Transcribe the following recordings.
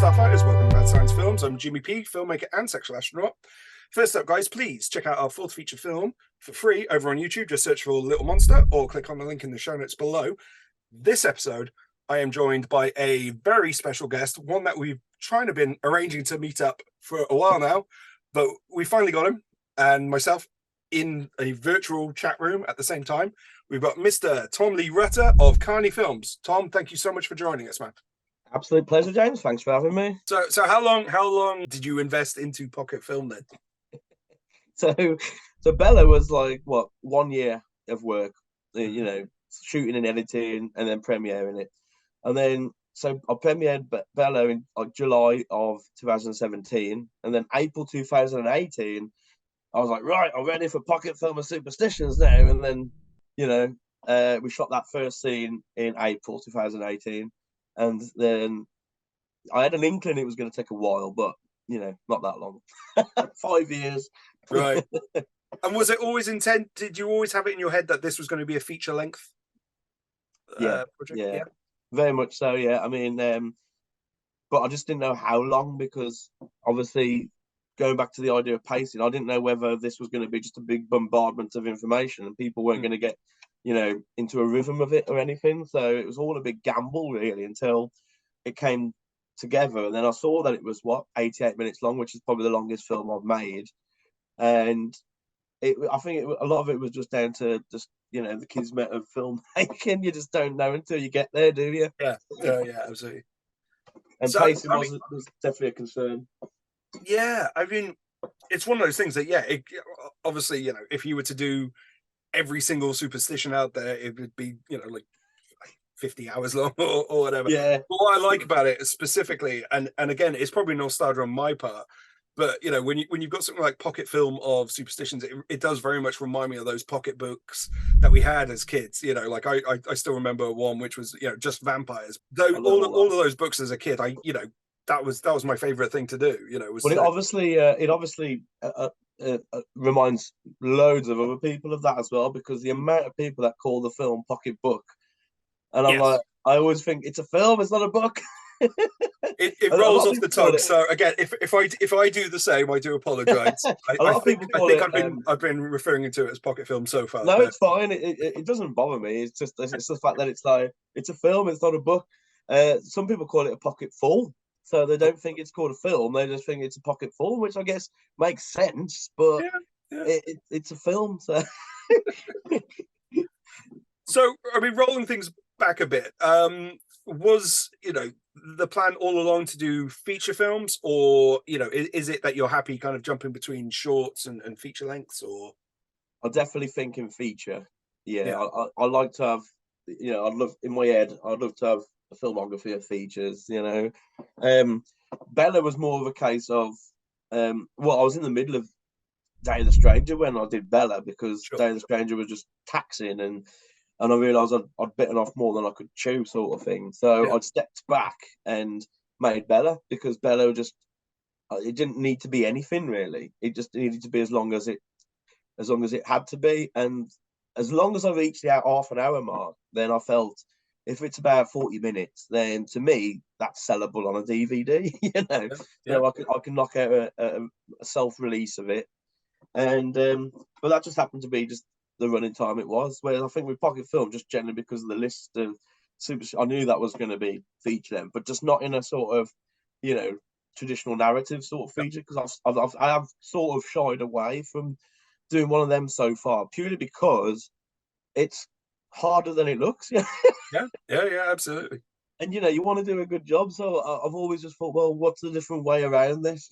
Starfighters, welcome to Mad Science Films. I'm Jimmy P, filmmaker and sexual astronaut. First up, guys, please check out our fourth feature film for free over on YouTube. Just search for Little Monster or click on the link in the show notes below. This episode, I am joined by a very special guest, one that we've been arranging to meet up for a while now, but we finally got him and myself in a virtual chat room at the same time. We've got Mr. Tom Lee Rutter of Carney Films. Tom, thank you so much for joining us, man. Absolute pleasure, James. Thanks for having me. So how long did you invest into Pocket Film then? So Bella was like, what, 1 year of work, shooting and editing and then premiering it. And then, so I premiered Bella in like July of 2017. And then April 2018, I was like, right, I'm ready for Pocket Film and Superstitions now. And then, we shot that first scene in April 2018. And then I had an inkling it was going to take a while, but, not that long. 5 years. Right. And was it always did you always have it in your head that this was going to be a feature length project? Yeah, very much so, yeah. I mean, but I just didn't know how long, because obviously going back to the idea of pacing, I didn't know whether this was going to be just a big bombardment of information and people weren't going to get into a rhythm of it or anything. So it was all a big gamble, really, until it came together. And then I saw that it was 88 minutes long, which is probably the longest film I've made. And I think a lot of it was just down to just the kismet of filmmaking. You just don't know until you get there, do you? Yeah, absolutely. And so, pacing was definitely a concern. Yeah, I mean, it's one of those things that obviously, if you were to do every single superstition out there, it would be like 50 hours long or whatever. Yeah. But what I like about it specifically, and again, it's probably nostalgia on my part, but when you've got something like Pocket Film of Superstitions, it does very much remind me of those pocket books that we had as kids. Like I still remember one which was just vampires. Though all of those books as a kid, that was my favorite thing to do. But it obviously reminds loads of other people of that as well, because the amount of people that call the film Pocket Book, and I'm like, I always think it's a film, it's not a book. It rolls off the tongue. So again, if I do the same, I do apologize. I think I've been referring to it as Pocket Film so far. No, it's fine. It doesn't bother me. It's the fact that it's a film, it's not a book. Some people call it a pocket full, so they don't think it's called a film. They just think it's a pocket full, which I guess makes sense. But it's a film. So, so I mean, rolling things back a bit. Was the plan all along to do feature films, or is it that you're happy kind of jumping between shorts and feature lengths? Or I definitely think in feature. I like to have I'd love to have a filmography of features. Bella was more of a case of I was in the middle of Day of the Stranger when I did Bella, because Day of the Stranger was just taxing, and I realised I'd bitten off more than I could chew, sort of thing. So I'd stepped back and made Bella, because Bella it didn't need to be anything really. It just needed to be as long as it had to be. And as long as I reached the half an hour mark, then I felt if it's about 40 minutes, then to me that's sellable on a DVD. So I can knock out a self-release of it, and but that just happened to be just the running time it was. Whereas I think with Pocket Film, just generally because of the list of I knew that was going to be feature length, but just not in a sort of traditional narrative sort of feature, because I have sort of shied away from doing one of them so far, purely because it's harder than it looks. yeah, absolutely. And you want to do a good job, so I've always just thought, well, what's a different way around this?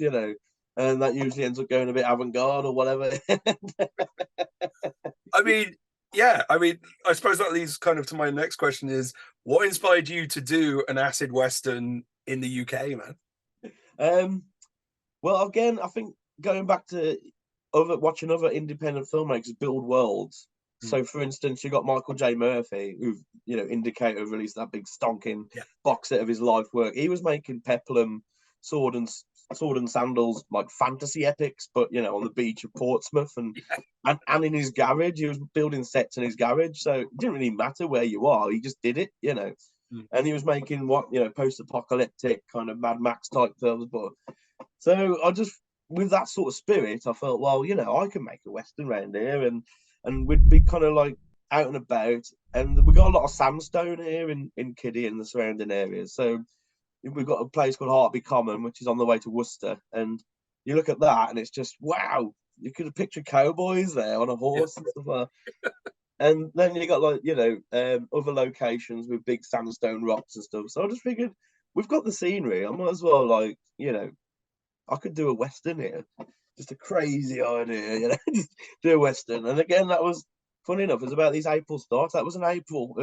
And that usually ends up going a bit avant-garde or whatever. I suppose that leads kind of to my next question is, what inspired you to do an acid western in the UK, man? Well, again, I think going back to watching other independent filmmakers build worlds. So, for instance, you got Michael J. Murphy, who, Indicator released that big stonking box set of his life work. He was making peplum, sword and sandals, like fantasy epics, but on the beach of Portsmouth, and in his garage. He was building sets in his garage, so it didn't really matter where you are. He just did it, and he was making post-apocalyptic kind of Mad Max type films. But so I just, with that sort of spirit, I felt, well, I can make a Western around here, and we'd be kind of like out and about, and we got a lot of sandstone here in Kiddie and the surrounding areas. So we've got a place called Hartby Common, which is on the way to Worcester, and you look at that, and it's just wow. You could have pictured cowboys there on a horse and stuff like that. And then you got other locations with big sandstone rocks and stuff. So I just figured, we've got the scenery. I might as well I could do a Western here. Just a crazy idea, just do a Western. And again, that was funny enough. It was about these April starts. That was an April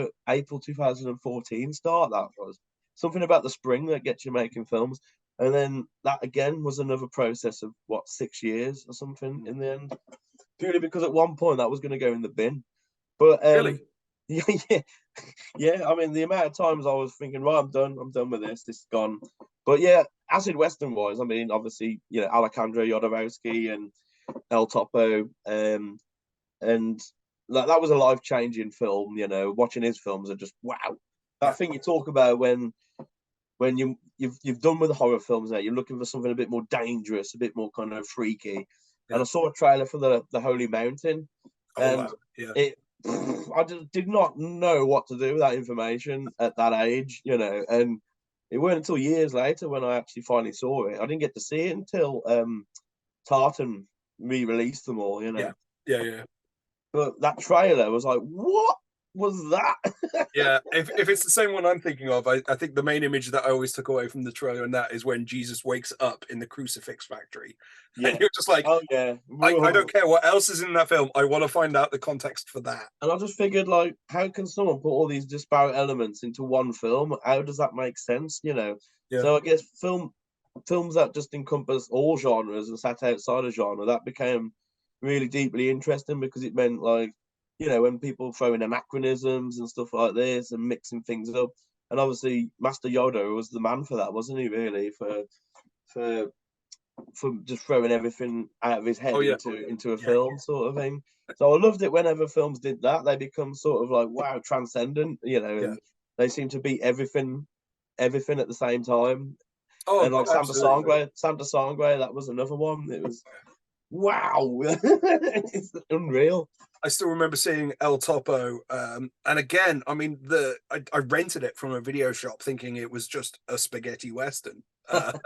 2014 start. That was something about the spring that gets you making films. And then that again was another process of 6 years or something in the end. Purely because at one point that was going to go in the bin. But really, yeah. I mean, the amount of times I was thinking, right, I'm done with this. This is gone. But yeah, acid Western wise, I mean, obviously, Alejandro Jodorowsky and El Topo, and that was a life changing film. Watching his films are just wow. That thing you talk about when you've done with the horror films now, you're looking for something a bit more dangerous, a bit more kind of freaky. And I saw a trailer for the Holy Mountain, and I just did not know what to do with that information at that age, and it weren't until years later when I actually finally saw it. I didn't get to see it until Tartan re-released them all, Yeah. But that trailer was like, what was that? Yeah, if it's the same one I'm thinking of, I think the main image that I always took away from the trailer and that is when Jesus wakes up in the crucifix factory. Yeah. And you're just like, oh yeah, I don't care what else is in that film. I want to find out the context for that. And I just figured, like, how can someone put all these disparate elements into one film? How does that make sense? Yeah. So I guess films that just encompass all genres and sat outside of genre, that became really deeply interesting, because it meant, like, when people throw in anachronisms and stuff like this and mixing things up. And obviously Master Yoda was the man for that, wasn't he, really, for just throwing everything out of his head into a film sort of thing. So I loved it whenever films did that. They become sort of like, wow, transcendent, and they seem to be everything at the same time. Oh, and like Santa Sangre, that was another one. It was wow. It's unreal. I still remember seeing El Topo, and again, I mean, I rented it from a video shop thinking it was just a spaghetti western, and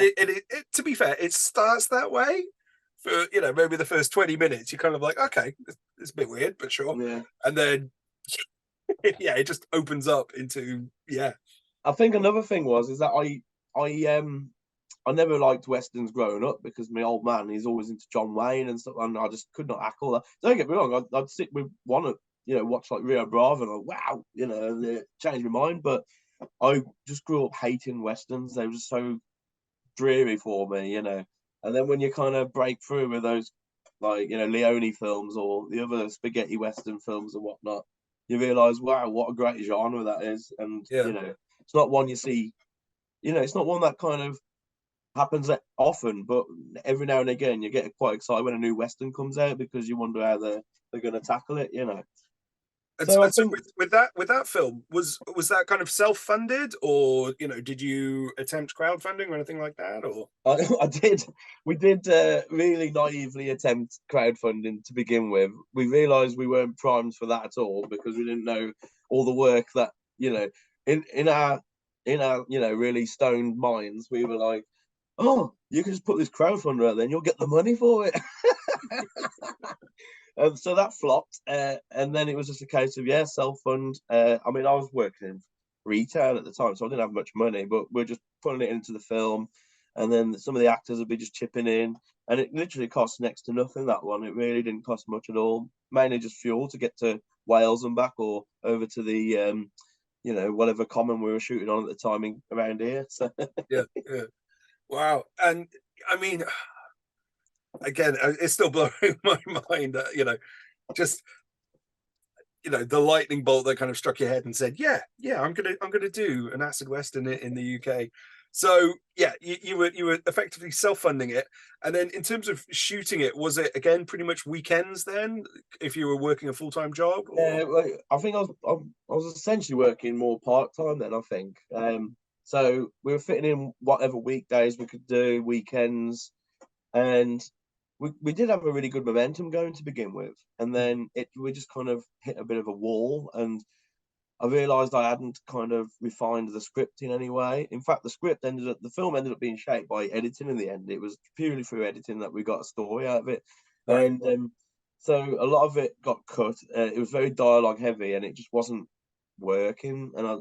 it to be fair, it starts that way for maybe the first 20 minutes. You're kind of like, okay, it's a bit weird, but sure, and then it just opens up into I think another thing is that I never liked westerns growing up, because my old man, he's always into John Wayne and stuff, and I just could not hackle that. Don't get me wrong, I'd sit with one of, watch like Rio Bravo, and like, wow, and it changed my mind. But I just grew up hating westerns. They were just so dreary for me, And then when you kind of break through with those, like, Leone films or the other spaghetti western films and whatnot, you realise, wow, what a great genre that is. And it's not one you see, it's not one that kind of happens often, but every now and again you get quite excited when a new western comes out, because you wonder how they're going to tackle it. And so with that film, was that kind of self-funded, or did you attempt crowdfunding or anything like that? Or I did. We did really naively attempt crowdfunding to begin with. We realised we weren't primed for that at all, because we didn't know all the work that in our really stoned minds, we were like, oh, you can just put this crowdfunder out there and you'll get the money for it. And so that flopped. And then it was just a case of, self-fund. I mean, I was working in retail at the time, so I didn't have much money, but we're just putting it into the film. And then some of the actors would be just chipping in. And it literally cost next to nothing, that one. It really didn't cost much at all. Mainly just fuel to get to Wales and back, or over to the, whatever common we were shooting on at the time around here. So yeah. Wow. And I mean, again, it's still blowing my mind that, just, the lightning bolt that kind of struck your head and said, I'm going to do an acid western in the UK. So yeah, you were effectively self-funding it, and then in terms of shooting it, was it again pretty much weekends then, if you were working a full-time job? Or? Yeah, well, I think I was essentially working more part time then. I think. So we were fitting in whatever weekdays we could do, weekends, and we did have a really good momentum going to begin with, and then we just kind of hit a bit of a wall, and I realised I hadn't kind of refined the script in any way. In fact, the film ended up being shaped by editing in the end. It was purely through editing that we got a story out of it, Right. and so a lot of it got cut. It was very dialogue heavy, and it just wasn't working, and I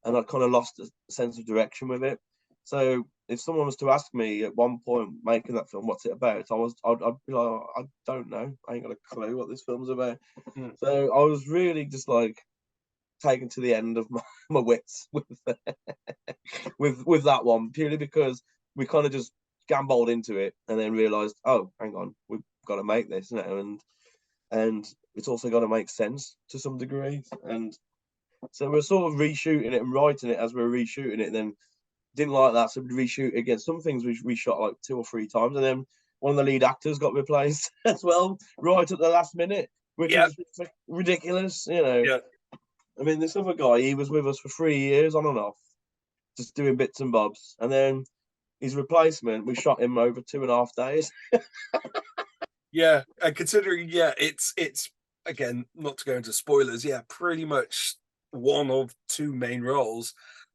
kind of lost a sense of direction with it. So if someone was to ask me at one point making that film, what's it about? I'd be like, I don't know. I ain't got a clue what this film's about. So I was really just like taken to the end of my wits with with that one, purely because we kind of just gambled into it and then realized, oh, hang on, we've got to make this now, and it's also got to make sense to some degree. And so we're sort of reshooting it and writing it as we're reshooting it. Then didn't like that, so we reshoot again. Some things we shot like 2 or 3 times, and then one of the lead actors got replaced as well, right at the last minute, which Yeah. is ridiculous, you know. Yeah. I mean, this other guy, he was with us for 3 years on and off, just doing bits and bobs. And then his replacement, we shot him over 2.5 days. Yeah, and considering, yeah, it's again, not to go into spoilers, yeah, pretty much one of 2 main roles.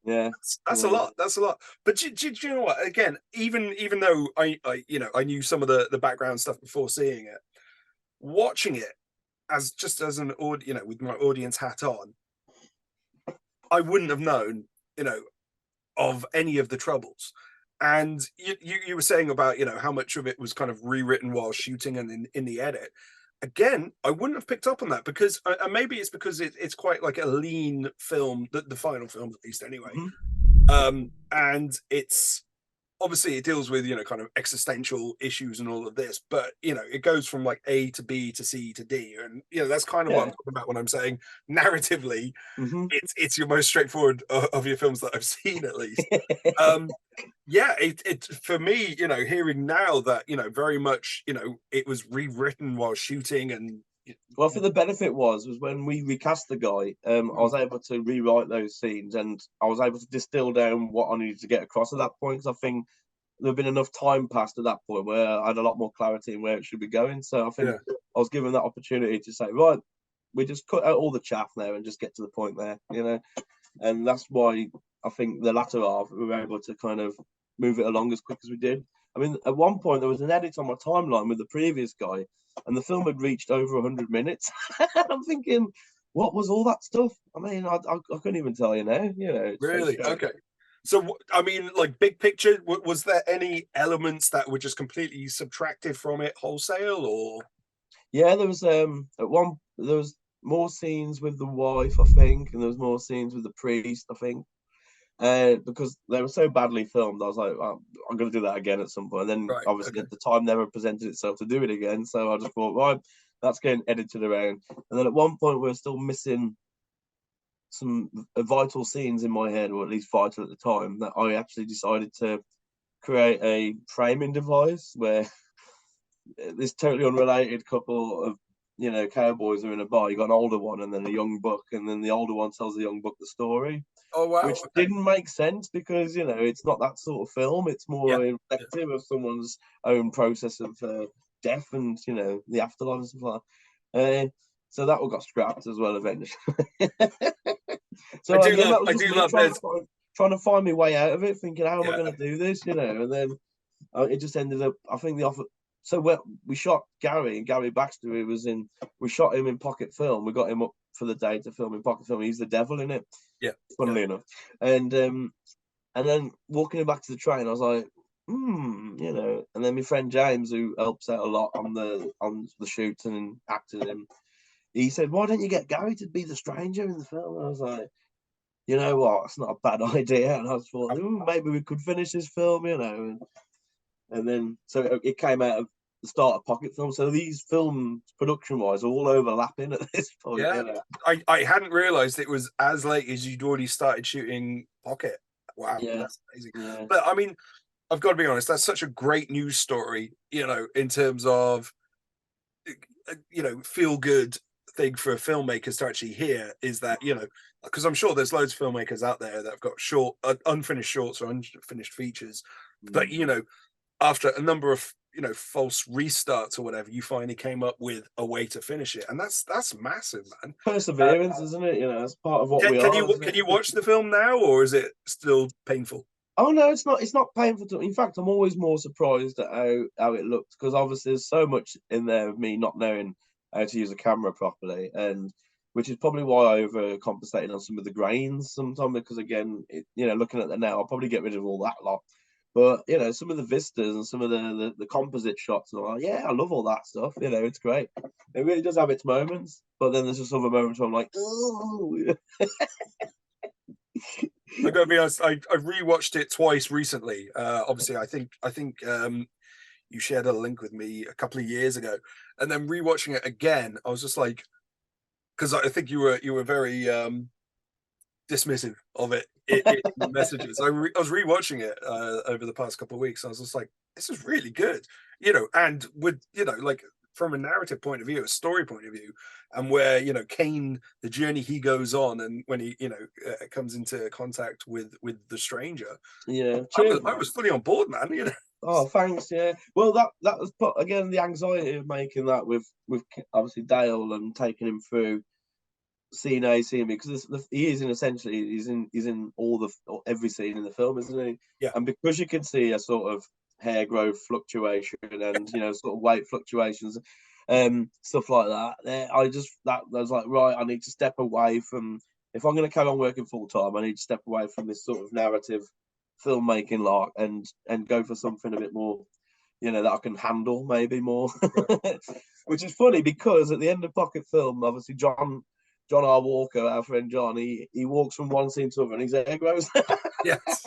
Yeah, That's a yeah. lot. That's a lot. But do you know what? Again, even though I I knew some of the background stuff before seeing it, watching it as an with my audience hat on, I wouldn't have known, of any of the troubles. And you were saying about, how much of it was kind of rewritten while shooting and in the edit. Again, I wouldn't have picked up on that because maybe it's because it's quite like a lean film, the final film at least anyway. And it's obviously it deals with, kind of existential issues and all of this, but it goes from like A to B to C to D, and that's kind of what I'm talking about when I'm saying narratively it's your most straightforward of your films that I've seen, at least. Yeah, it for me, hearing now that very much it was rewritten while shooting. And well, for the benefit was when we recast the guy, I was able to rewrite those scenes, and I was able to distill down what I needed to get across at that point, because I think there had been enough time passed at that point where I had a lot more clarity in where it should be going. So I think I was given that opportunity to say, right, we just cut out all the chaff now and just get to the point there, and that's why I think the latter half we were able to kind of move it along as quick as we did. I mean, at one point there was an edit on my timeline with the previous guy, and the film had reached over 100 minutes. I'm thinking, what was all that stuff? I mean, I couldn't even tell you now. Really, okay. So, I mean, like big picture, was there any elements that were just completely subtracted from it wholesale, or? Yeah, there was there was more scenes with the wife, I think, and there was more scenes with the priest, I think. Because they were so badly filmed, I was like, I'm going to do that again at some point. And then obviously at the time never presented itself to do it again. So I just thought, right, that's getting edited around. And then at one point we were still missing some vital scenes in my head, or at least vital at the time, that I actually decided to create a framing device where this totally unrelated couple of cowboys are in a bar. You got an older one and then a young buck, and then the older one tells the young buck the story. Oh wow! Which didn't make sense because it's not that sort of film. It's more reflective of someone's own process of death and the afterlife and stuff like that. So that all got scrapped as well eventually. So again, that was just trying to find my way out of it, thinking, how am I going to do this? And then it just ended up. I think the offer. So we shot Gary Baxter. We shot him in pocket film. We got him up for the day to film in pocket film. He's the devil in it. Yeah, funnily enough. And then walking back to the train, I was like, And then my friend James, who helps out a lot on the shoots and acting him, he said, "Why don't you get Gary to be the stranger in the film?" And I was like, you know what, it's not a bad idea. And I thought, maybe we could finish this film, And then so it came out of the start of pocket film. So these films, production wise, are all overlapping at this point. I hadn't realized it was as late as you'd already started shooting pocket. wow, Yeah. that's amazing. Yeah. But I mean, I've got to be honest, that's such a great news story, you know, in terms of, you know, feel good thing for filmmakers to actually hear is that, you know, because I'm sure there's loads of filmmakers out there that have got unfinished shorts or unfinished features, but, you know, after a number of, you know, false restarts or whatever, you finally came up with a way to finish it, and that's massive, man. Perseverance, isn't it? You know, that's part of what we Can are. can you watch the film now, or is it still painful? Oh no, it's not. It's not painful to. In fact, I'm always more surprised at how it looks because obviously there's so much in there of me not knowing how to use a camera properly, and which is probably why I overcompensated on some of the grains sometimes. Because again, you know, looking at that now, I'll probably get rid of all that lot. But you know, some of the vistas and some of the composite shots, and I'm like, yeah, I love all that stuff. You know, it's great. It really does have its moments, but then there's just other moments where I'm like, oh. I gotta be honest, I rewatched it twice recently. Obviously, I think you shared a link with me a couple of years ago, and then rewatching it again, I was just like, because I think you were very dismissive of it in messages. I was rewatching it over the past couple of weeks. And I was just like, this is really good, you know, and with, you know, like from a narrative point of view, a story point of view, and where, you know, Kane, the journey he goes on, and when he, you know, comes into contact with the stranger. Yeah, I was fully on board, man. You know. Oh, thanks. Yeah. Well, that was put again the anxiety of making that with obviously Dale and taking him through scene A, scene B, because he is in essentially he's in every scene in the film, isn't he? Yeah. And because you can see a sort of hair growth fluctuation and you know sort of weight fluctuations, stuff like that. I was like, right, I need to step away from if I'm going to carry on working full time, I need to step away from this sort of narrative filmmaking lark and go for something a bit more, you know, that I can handle maybe more. Which is funny because at the end of Pocket Film, obviously John R. Walker, our friend John, he walks from one scene to another and his hair grows. Yes.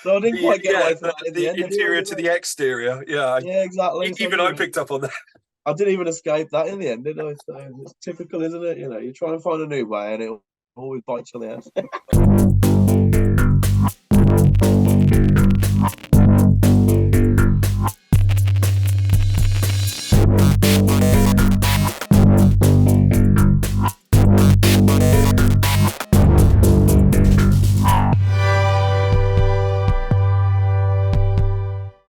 So I didn't quite get away from that in the end. Interior anyway, to the exterior. Yeah. Yeah, exactly. So Even I picked up on that. I didn't even escape that in the end, did I? So it's typical, isn't it? You know, you try and find a new way and it'll always bite you on the ass.